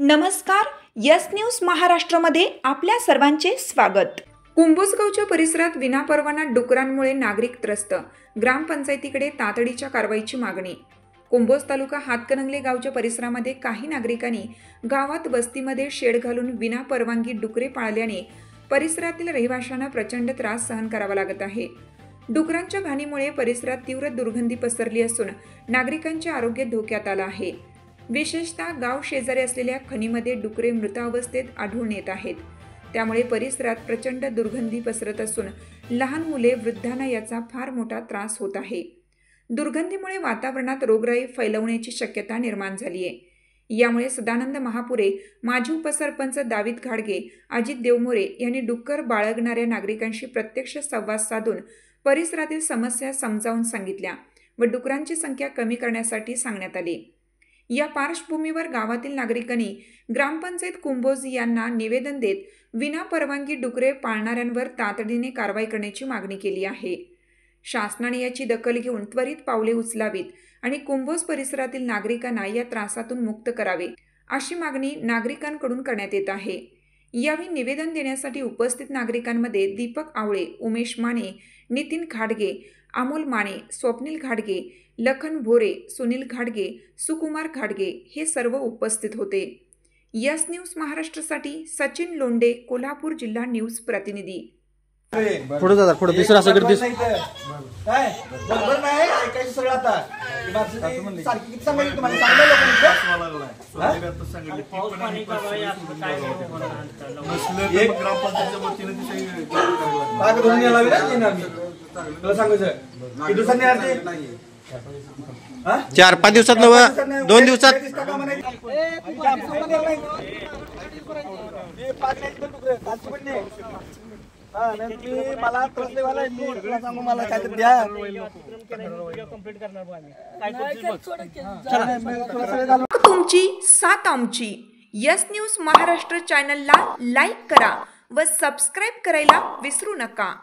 नमस्कार, yes news महाराष्ट्रामध्ये आपल्या सर्वांचे स्वागत। कुंभोजगावच्या परिसरात विनापरवाना डुकरांमुळे नागरिक त्रस्त, ग्रामपंचायतीकडे तातडीच्या कारवाईची मागणी। कुंभोज तालुका हातकणंगले गावच्या परिसरामध्ये काही नागरिकांनी गावात वस्तीमध्ये शेड घालून विनापरवानगी डुकरे पाळल्याने परिसरातील रहिवाशांना प्रचंड त्रास सहन करावा लागत आहे। डुकरांच्या घाणीमुळे परिसरात तीव्र दुर्गंधी पसरली असून नागरिकांचे आरोग्य धोक्यात आले आहे। विशेषतः गाव शेजारी असलेल्या खणीमध्ये डुकरे मृत अवस्थेत आढळून येत आहेत। त्यामुळे परिसरात प्रचंड दुर्गंधी पसरत असून लहान मुले वृद्धांना याचा फार मोठा त्रास होत आहे। दुर्गंधीमुळे वातावरणात रोगराई फैलवण्याची शक्यता निर्माण झाली आहे। यामुळे सदानंद महापुरे, माजी उपसरपंच दावीद घाडगे, अजित देवमोरे यांनी डुक्कर बाळगणाऱ्या नागरिकांशी प्रत्यक्ष संवाद साधून परिसरातील समस्या समजावून सांगितल्या व डुकरांची संख्या कमी करण्यासाठी सांगण्यात आले। या पार्श्वभूमीवर गावातील नागरिकांनी ग्रामपंचायत कुंभोज यांना निवेदन देत विनापरवानगी डुकरे पाळणाऱ्यांवर तातडीने कारवाई करण्याची मागणी केली आहे। शासनाने याची दखल घेऊन त्वरित पावले उचलावीत आणि कुंभोज परिसरातील नागरिकांना या त्रासातून मुक्त करावे अशी मागणी नागरिकांकडून करण्यात येत आहे। यावेळी निवेदन देण्यासाठी उपस्थित नागरिकांमध्ये दीपक आवळे, उमेश माने, नितीन घाडगे, अमोल माने, स्वप्नील घाडगे, लखन भोरे, सुनील घाडगे, सुकुमार घाडगे हे सर्व उपस्थित होते। यस न्यूज महाराष्ट्रासाठी सचिन लोंडे, कोल्हापूर जिल्हा न्यूज प्रतिनिधी। पुढे जा, पुढे दुसरा सगळं दिस काय बरोबर नाही ऐकायचं सगळं आता सारखी किती सांगायचं तुम्हाला चांगलं लोकांना सांगितलं ती पण एक ग्रामपंचायतीच्या वतीने काय दोन याला विनंती ना तुला सांगायचं की दुसऱ्या नाही 4-5 दिवसात नव्हे 2 दिवसात मला सांगू मला काहीतरी द्या। तुमची साथ आमची। यस न्यूज महाराष्ट्र चॅनलला लाईक करा व सबस्क्राईब करायला विसरू नका।